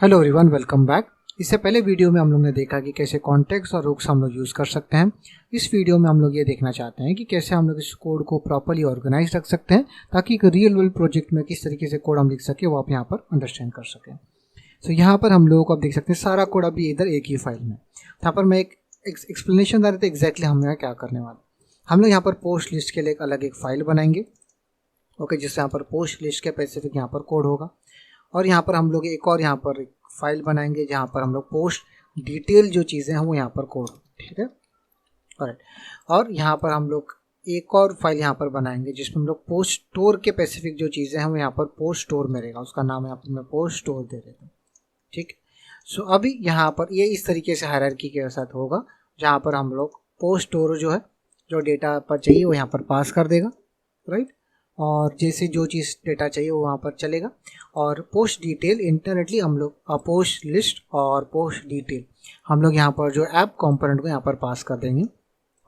Hello everyone, welcome back. इससे पहले video में हम लोग ने देखा कि कैसे कॉन्टेक्स्ट और हुक्स हम लोग यूज़ कर सकते हैं। इस वीडियो में हम लोग ये देखना चाहते हैं कि कैसे हम लोग इस कोड को प्रॉपर्ली ऑर्गेनाइज रख सकते हैं ताकि एक रियल वर्ल्ड प्रोजेक्ट में किस तरीके से कोड हम लिख सके वो आप यहाँ पर अंडरस्टैंड कर सकें। तो यहाँ पर हम लोगों को आप देख सकते हैं सारा कोड अभी इधर एक ही फाइल में। यहाँ पर मैं एक एक्सप्लेनेशन दे रहा था एग्जैक्टली हम यहाँ क्या करने वाले। हम लोग यहाँ पर पोस्ट लिस्ट के लिए एक अलग एक फाइल बनाएंगे, ओके, जिससे यहाँ पर पोस्ट लिस्ट के स्पेसिफिक यहाँ पर कोड होगा। और यहाँ पर हम लोग एक और यहाँ पर फाइल बनाएंगे जहाँ पर हम लोग पोस्ट डिटेल जो चीज़ें हैं वो यहाँ पर कोड, ठीक है, राइट। और यहाँ पर हम लोग एक और फाइल यहाँ पर बनाएंगे जिसमें हम लोग पोस्ट स्टोर के स्पेसिफिक जो चीज़ें हैं वो यहाँ पर पोस्ट स्टोर में रहेगा, उसका नाम यहाँ पर मैं पोस्ट स्टोर दे देता हूँ, ठीक। सो अभी यहाँ पर ये इस तरीके से हायरार्की के साथ होगा जहाँ पर हम लोग पोस्ट स्टोर जो है जो डेटा पर चाहिए वो यहाँ पर पास कर देगा, राइट। और जैसे जो चीज़ डेटा चाहिए वो वहाँ पर चलेगा। और पोस्ट डिटेल इंटरनेटली हम लोग पोस्ट लिस्ट और पोस्ट डिटेल हम लोग यहाँ पर जो ऐप कंपोनेंट को यहाँ पर पास कर देंगे।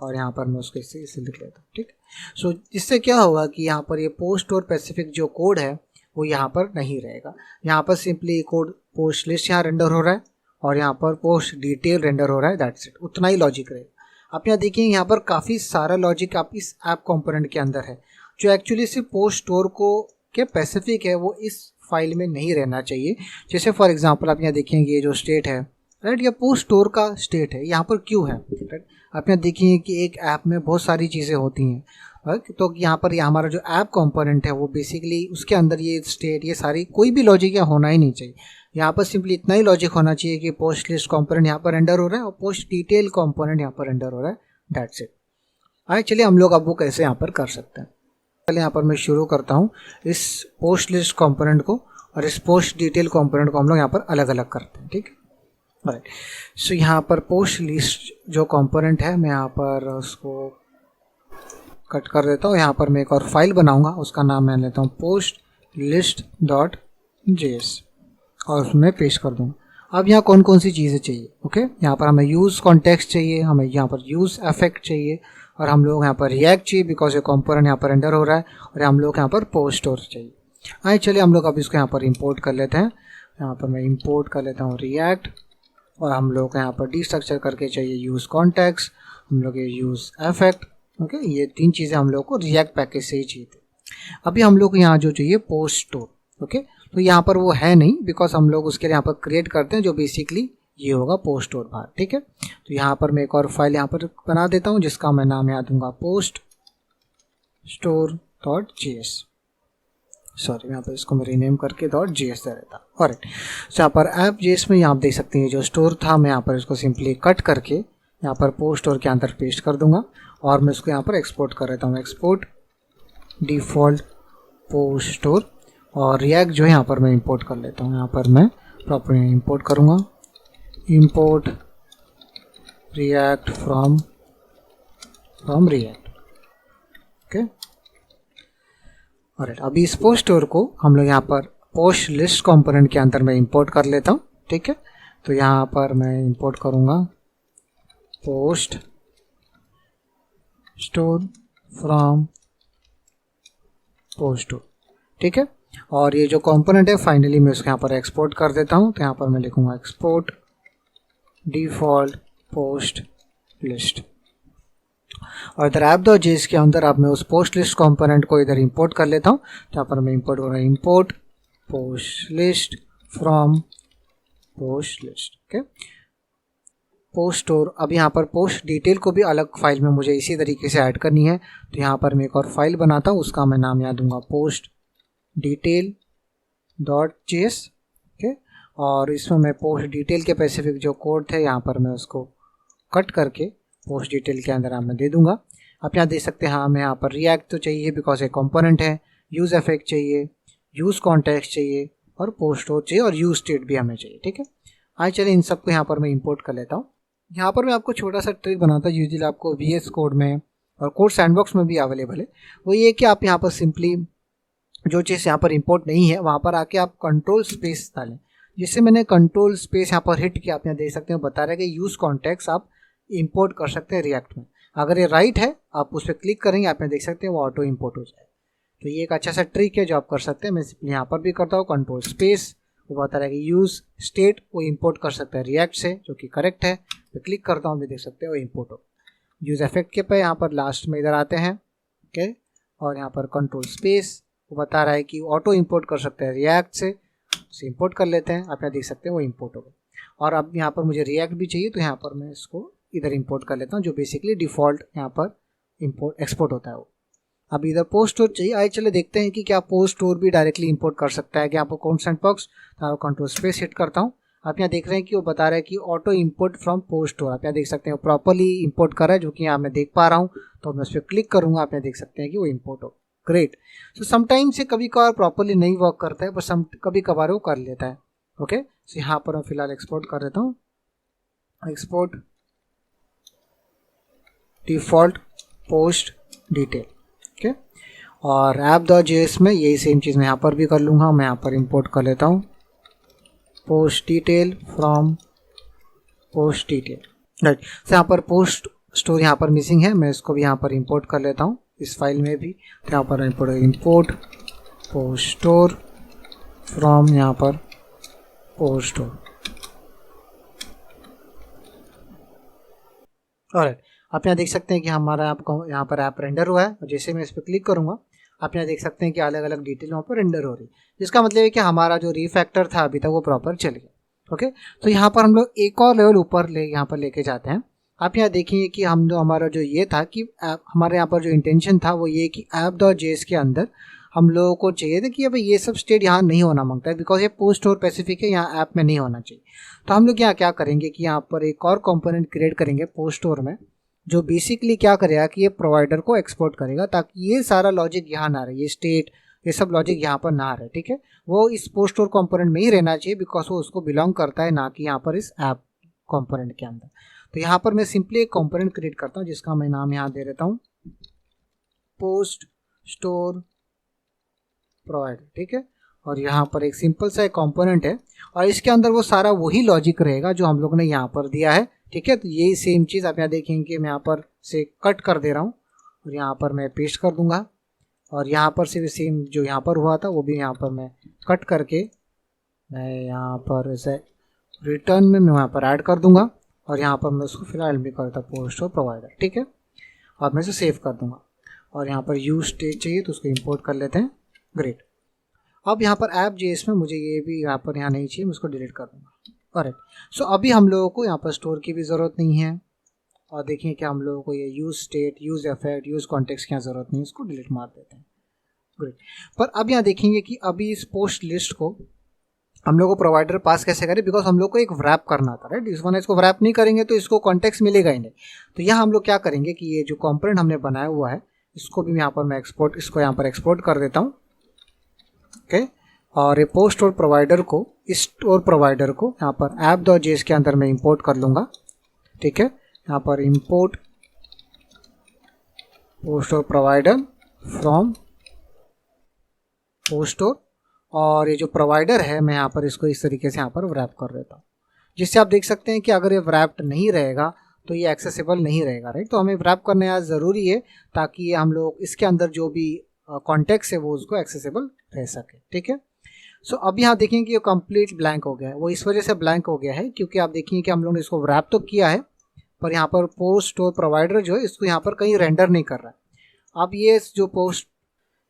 और यहाँ पर मैं उसको इसे लिख लेता हूँ, ठीक। सो इससे क्या होगा कि यहाँ पर ये पोस्ट और स्पेसिफिक जो कोड है वो यहाँ पर नहीं रहेगा। यहाँ पर सिंपली कोड पोस्ट लिस्ट यहाँ रेंडर हो रहा है और यहाँ पर पोस्ट डिटेल रेंडर हो रहा है, दैट्स इट, उतना ही लॉजिक रहेगा। आप यहाँ देखिए यहाँ पर काफ़ी सारा लॉजिक आप इस ऐप कंपोनेंट के अंदर है जो एक्चुअली सिर्फ पोस्ट स्टोर को के स्पेसिफिक है, वो इस फाइल में नहीं रहना चाहिए। जैसे फॉर एग्जांपल आप यहाँ देखेंगे ये जो स्टेट है, राइट, ये पोस्ट स्टोर का स्टेट है, यहाँ पर क्यों है, राइट। आप यहाँ देखिए कि एक ऐप में बहुत सारी चीज़ें होती हैं, राइट। तो यहाँ पर हमारा जो ऐप कंपोनेंट है वो बेसिकली उसके अंदर ये स्टेट ये सारी कोई भी लॉजिक यहाँ होना ही नहीं चाहिए। यहाँ पर सिंपली इतना ही लॉजिक होना चाहिए कि पोस्ट लिस्ट कंपोनेंट यहाँ पर रेंडर हो रहा है और पोस्ट डिटेल कंपोनेंट यहाँ पर रेंडर हो रहा है, दैट्स इट। आइए चलिए हम लोग अब वो कैसे यहाँ पर कर सकते हैं। पहले यहाँ पर मैं शुरू करता हूँ इस पोस्ट लिस्ट कंपोनेंट को और इस पोस्ट डिटेल कंपोनेंट को हम लोग यहाँ पर अलग अलग करते हैं, ठीक है, राइट। सो यहाँ पर पोस्ट लिस्ट जो कंपोनेंट है मैं यहाँ पर उसको कट कर देता हूँ। यहाँ पर मैं एक और फाइल बनाऊँगा, उसका नाम मैं लेता हूँ पोस्ट लिस्ट डॉट JS और उसमें पेस्ट कर दूँगा। अब यहाँ कौन कौन सी चीज़ें चाहिए, ओके। यहाँ पर हमें यूज़ कॉन्टेक्स्ट चाहिए, हमें यहाँ पर यूज़ इफेक्ट चाहिए और हम लोग यहाँ पर रिएक्ट चाहिए बिकॉज ये कंपोनेंट यहाँ पर रेंडर हो रहा है और हम लोग यहाँ पर पोस्ट स्टोर चाहिए। आइए चलिए हम लोग अब इसको यहाँ पर इंपोर्ट कर लेते हैं। यहाँ पर मैं इंपोर्ट कर लेता हूँ रिएक्ट और हम लोग यहाँ पर डिस्ट्रक्चर करके चाहिए यूज़ कॉन्टेक्स्ट, हम लोग ये यूज़ इफेक्ट, ओके। ये तीन चीज़ें हम लोग को रिएक्ट पैकेज से ही चाहिए थे। अभी हम लोग को यहाँ जो चाहिए पोस्ट स्टोर, ओके, तो यहाँ पर वो है नहीं बिकॉज हम लोग उसके लिए यहाँ पर क्रिएट करते हैं जो बेसिकली ये होगा पोस्ट स्टोर बाहर, ठीक है। तो यहाँ पर मैं एक और फाइल यहाँ पर बना देता हूँ जिसका मैं नाम यहाँ दूंगा post store dot JS, sorry यहाँ पर इसको मैं रीनेम करके .js दे देता हूँ, ऑलराइट। तो यहाँ पर ऐप JS में यहाँ आप देख सकते हैं जो स्टोर था मैं यहाँ पर इसको सिंपली कट करके यहाँ पर पोस्ट स्टोर के अंदर पेस्ट कर दूंगा और मैं इसको यहाँ पर एक्सपोर्ट कर देता हूँ, एक्सपोर्ट डिफ़ॉल्ट पोस्ट स्टोर। और रिएक्ट जो है यहाँ पर मैं इंपोर्ट कर लेता हूँ, यहाँ पर मैं प्रॉपर्ली इंपोर्ट करूँगा, import react from react, okay, alright. अभी इस पोस्ट स्टोर को हम लोग यहाँ पर पोस्ट लिस्ट कंपोनेंट के अंदर मैं इंपोर्ट कर लेता हूँ, ठीक है। तो यहाँ पर मैं इंपोर्ट करूँगा post store from post store, ठीक है। और ये जो कंपोनेंट है फाइनली मैं उसको यहाँ पर एक्सपोर्ट कर देता हूँ। तो यहाँ पर मैं लिखूँगा एक्सपोर्ट डिफ़ॉल्ट पोस्ट लिस्ट और इधर app.js के अंदर अब मैं उस पोस्ट लिस्ट कंपोनेंट को इधर इंपोर्ट कर लेता हूँ। तो यहाँ पर मैं इंपोर्ट कर रहा हूँ import post list from post list, okay, post store. अब यहाँ पर पोस्ट डिटेल को भी अलग फाइल में मुझे इसी तरीके से ऐड करनी है। तो यहाँ पर मैं एक और फाइल बनाता हूँ, उसका मैं नाम यहाँ दूंगा post detail dot JS, okay. और इसमें मैं पोस्ट डिटेल के स्पेसिफिक जो कोड थे यहाँ पर मैं उसको कट करके पोस्ट डिटेल के अंदर मैं दे दूंगा। आप यहाँ देख सकते हैं हाँ हमें यहाँ पर रिएक्ट तो चाहिए बिकॉज एक कंपोनेंट है, यूज़ इफेक्ट चाहिए, यूज़ कॉन्टेक्स्ट चाहिए और पोस्ट स्टोर चाहिए और यूज़ स्टेट भी हमें चाहिए, ठीक है। आइए चलिए इन सबको यहाँ पर मैं इंपोर्ट कर लेता हूँ। यहाँ पर मैं आपको छोटा सा ट्रिक बनाता हूँ, यूजुअली आपको VS कोड में और कोड सैंडबॉक्स में भी अवेलेबल है। वो ये कि आप यहाँ पर सिंपली जो चीज़ यहाँ पर इंपोर्ट नहीं है वहाँ पर आके आप कंट्रोल स्पेस डालें। जिससे मैंने कंट्रोल स्पेस यहाँ पर हिट किया, आप यहाँ देख सकते हैं बता रहा है कि यूज़ कॉन्टेक्स्ट आप इंपोर्ट कर सकते हैं रिएक्ट में। अगर ये राइट है आप उस पर क्लिक करेंगे, आप यहाँ देख सकते हैं वो ऑटो इंपोर्ट हो जाए। तो ये एक अच्छा सा ट्रिक है जो आप कर सकते हैं। मैं सिंपली यहाँ पर भी करता हूँ कंट्रोल स्पेस वो बता रहा है कि यूज़ स्टेट वो इंपोर्ट कर सकता है रिएक्ट से, जो कि करेक्ट है। तो क्लिक करता हूँ, भी देख सकते हैं वो इंपोर्ट हो। यूज़ इफेक्ट के पे यहाँ पर लास्ट में इधर आते हैं, ओके, और यहाँ पर कंट्रोल स्पेस वो बता रहा है कि ऑटो इंपोर्ट कर सकते हैं रिएक्ट से, उसे इंपोर्ट कर लेते हैं। आप यहाँ देख सकते हैं वो इंपोर्ट हो गया। और अब यहाँ पर मुझे रिएक्ट भी चाहिए, तो यहाँ पर मैं इसको इधर इंपोर्ट कर लेता हूँ, जो बेसिकली डिफ़ॉल्ट यहाँ पर इंपोर्ट एक्सपोर्ट होता है वो। अब इधर पोस्ट स्टोर चाहिए, आइए चले देखते हैं कि क्या पोस्ट स्टोर भी डायरेक्टली इंपोर्ट कर सकता है कि यहाँ पर कॉन्स्टेंट बॉक्स। तो कंट्रोल स्पेस हिट करता हूँ। आप यहाँ देख रहे हैं कि वो बता रहा है कि auto import from post store. आप यहाँ देख सकते हैं प्रॉपरली इंपोर्ट कर रहा है, जो कि यहाँ मैं देख पा रहा हूँ। तो मैं उस पर क्लिक करूँगा, आप यहाँ देख सकते हैं कि वो इंपोर्ट हो। ग्रेट। सो समटाइम्स से कभी कभार प्रॉपरली नहीं वर्क करता है, पर कभी कभार वो कर लेता है। ओके, सो यहाँ पर मैं फिलहाल एक्सपोर्ट कर देता हूँ। Export default post detail, okay. और app.js में यही सेम चीज़ मैं यहाँ पर भी कर लूँगा। मैं यहाँ पर इंपोर्ट कर लेता हूँ post detail from post detail, right. तो यहाँ पर पोस्ट स्टोर यहाँ पर मिसिंग है, मैं इसको भी यहाँ पर इंपोर्ट कर लेता हूँ इस फाइल में भी। तो यहाँ पर इंपोर्ट पोस्ट स्टोर फ्रॉम यहाँ पर पोस्ट स्टोर, ऑलराइट। आप यहाँ देख सकते हैं कि हमारा आपको यहाँ पर ऐप रेंडर हुआ है, और जैसे मैं इस पर क्लिक करूँगा आप यहाँ देख सकते हैं कि अलग अलग डिटेल वहाँ पर रेंडर हो रही है, जिसका मतलब है कि हमारा जो रीफैक्टर था अभी तक वो प्रॉपर चल गया। ओके, तो यहाँ पर हम लोग एक और लेवल ऊपर यहाँ पर लेके जाते हैं। आप यहाँ देखिए कि हम जो हमारा जो ये था कि हमारे यहाँ पर जो इंटेंशन था वो ये कि app.js के अंदर हम लोगों को चाहिए था कि अब ये सब स्टेट यहाँ नहीं होना मांगता है, बिकॉज ये पोस्ट स्टोर स्पेसिफिक है, यहाँ ऐप में नहीं होना चाहिए। तो हम लोग यहाँ क्या करेंगे कि यहाँ पर एक और कंपोनेंट क्रिएट करेंगे पोस्ट स्टोर में, जो बेसिकली क्या करेगा कि ये प्रोवाइडर को एक्सपोर्ट करेगा, ताकि ये सारा लॉजिक यहाँ ना रहे, ये स्टेट ये सब लॉजिक यहाँ पर ना रहे। ठीक है, वो इस पोस्ट स्टोर कंपोनेंट में ही रहना चाहिए, बिकॉज वो उसको बिलोंग करता है, ना कि यहाँ पर इस ऐप कंपोनेंट के अंदर। तो यहाँ पर मैं सिंपली एक कंपोनेंट क्रिएट करता हूँ, जिसका मैं नाम यहाँ दे देता हूँ पोस्ट स्टोर प्रोवाइडर। ठीक है, और यहाँ पर एक सिंपल सा एक कंपोनेंट है, और इसके अंदर वो सारा वही लॉजिक रहेगा जो हम लोग ने यहाँ पर दिया है। ठीक है, तो यही सेम चीज़ आप यहाँ देखेंगे कि मैं यहाँ पर से कट कर दे रहा हूँ, और यहाँ पर मैं पेस्ट कर दूंगा, और यहाँ पर से भी सेम जो यहाँ पर हुआ था वो भी यहाँ पर मैं कट करके मैं यहाँ पर इसे रिटर्न में मैं वहाँ पर ऐड कर दूंगा, और यहाँ पर मैं उसको फिलहाल भी करता पोस्ट स्टोर प्रोवाइडर। ठीक है, और मैं इसे सेव कर दूंगा, और यहाँ पर यूज स्टेट चाहिए तो उसको इंपोर्ट कर लेते हैं। ग्रेट। अब यहाँ पर app.js में मुझे ये भी यहाँ पर यहाँ नहीं चाहिए, मैं उसको डिलीट कर दूंगा। ऑलराइट, सो अभी हम लोगों को यहाँ पर स्टोर की भी ज़रूरत नहीं है, और देखिए कि हम लोगों को ये use state, use effect, use context की यहाँ ज़रूरत नहीं है, इसको डिलीट मार देते हैं। ग्रेट। पर अब यहाँ देखेंगे कि अभी इस पोस्ट लिस्ट को हम लोग को प्रोवाइडर पास कैसे करें, बिकॉज हम लोग को एक वैप करना था, राइट। इस वन इसको वैप नहीं करेंगे तो इसको कॉन्टेक्स्ट मिलेगा ही नहीं। तो यहाँ हम लोग क्या करेंगे कि ये जो कॉम्पोनेंट हमने बनाया हुआ है इसको भी यहाँ पर मैं इसको यहाँ पर एक्सपोर्ट कर देता हूँ। ओके, और ये पोस्ट स्टोर प्रोवाइडर को, इस स्टोर प्रोवाइडर को यहाँ पर app.js के अंदर मैं इंपोर्ट कर लूँगा। ठीक है, यहाँ पर import post store provider from post store, और ये जो प्रोवाइडर है मैं यहाँ पर इसको इस तरीके से यहाँ पर रैप कर देता हूँ, जिससे आप देख सकते हैं कि अगर ये रैप्ड नहीं रहेगा तो ये एक्सेसिबल नहीं रहेगा, राइट। तो हमें रैप करना यहाँ ज़रूरी है, ताकि हम लोग इसके अंदर जो भी कॉन्टेक्स्ट है वो उसको एक्सेसिबल रह सके। ठीक है, सो अब यहाँ देखेंगे कि ये कंप्लीट ब्लैंक हो गया है। वो इस वजह से ब्लैंक हो गया है क्योंकि आप देखेंगे कि हम लोगों ने इसको रैप तो किया है, पर यहाँ पर पोस्ट स्टोर प्रोवाइडर जो है इसको यहाँ पर कहीं रेंडर नहीं कर रहा है। अब ये जो पोस्ट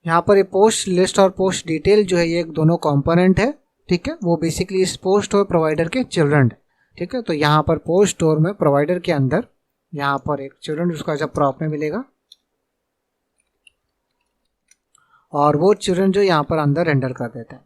यहाँ पर ये पोस्ट लिस्ट और पोस्ट डिटेल जो है ये एक दोनों कंपोनेंट है। ठीक है, वो बेसिकली इस पोस्ट स्टोर प्रोवाइडर के चिल्ड्रन है। ठीक है, तो यहाँ पर पोस्ट स्टोर में प्रोवाइडर के अंदर यहाँ पर एक चिल्ड्रन उसका जब प्रॉप में मिलेगा, और वो चिल्ड्रन जो यहाँ पर अंदर रेंडर कर देता है।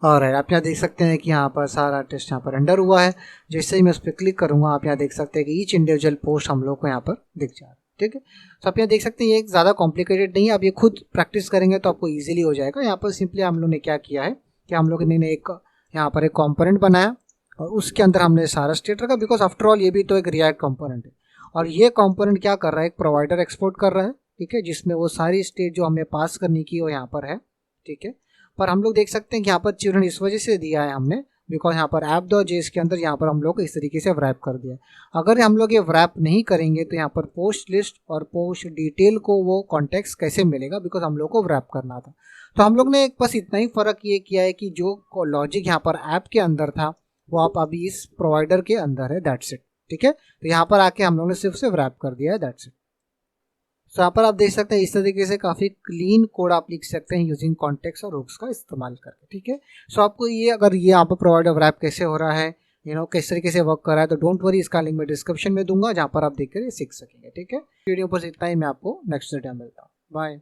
और आप यहाँ देख सकते हैं कि यहाँ पर सारा टेस्ट यहाँ पर रेंडर हुआ है। जैसे ही मैं उस पर क्लिक करूँगा आप यहाँ देख सकते हैं कि ईच इंडिविजुअल पोस्ट हम लोग को यहाँ पर दिख जा रहा है। ठीक है, तो आप यहाँ देख सकते हैं ये ज़्यादा कॉम्प्लिकेटेड नहीं है, आप ये खुद प्रैक्टिस करेंगे तो आपको ईजिली हो जाएगा। यहाँ पर सिंपली हम लोग ने क्या किया है कि हम लोग ने एक यहाँ पर एक कॉम्पोनेंट बनाया, और उसके अंदर हमने सारा स्टेट रखा, बिकॉज आफ्टर ऑल ये भी तो एक रिएक्ट कॉम्पोनेंट है। और ये कॉम्पोनेंट क्या कर रहा है, एक प्रोवाइडर एक्सपोर्ट कर रहा है। ठीक है, जिसमें वो सारी स्टेट जो हमें पास करनी की वो यहाँ पर है। ठीक है, पर हम लोग देख सकते हैं कि यहाँ पर चिल्ड्रन इस वजह से दिया है हमने, बिकॉज यहाँ पर app.js के अंदर यहाँ पर हम लोग को इस तरीके से रैप कर दिया है। अगर हम लोग ये रैप नहीं करेंगे तो यहाँ पर पोस्ट लिस्ट और पोस्ट डिटेल को वो कॉन्टेक्स्ट कैसे मिलेगा, बिकॉज हम लोग को रैप करना था। तो हम लोग ने एक बस इतना ही फ़र्क ये किया है कि जो लॉजिक यहाँ पर ऐप के अंदर था वो आप अभी इस प्रोवाइडर के अंदर है, दैट्स इट। ठीक है, तो यहाँ पर आके हम लोग ने सिर्फ रैप कर दिया है, दैट्स इट। सो यहाँ पर आप देख सकते हैं इस तरीके से काफ़ी क्लीन कोड आप लिख सकते हैं यूजिंग कॉन्टेक्स्ट और हुक्स का इस्तेमाल करके। ठीक है, सो आपको ये अगर ये यहाँ पर प्रोवाइडर रैप कैसे हो रहा है, किस तरीके से वर्क कर रहा है, तो डोंट वरी, इसका लिंक मैं डिस्क्रिप्शन में दूंगा जहाँ पर आप देखकर ये सीख सकेंगे। ठीक है, वीडियो पर इतना ही, मैं आपको नेक्स्ट वीडियो में मिलता हूँ। बाय।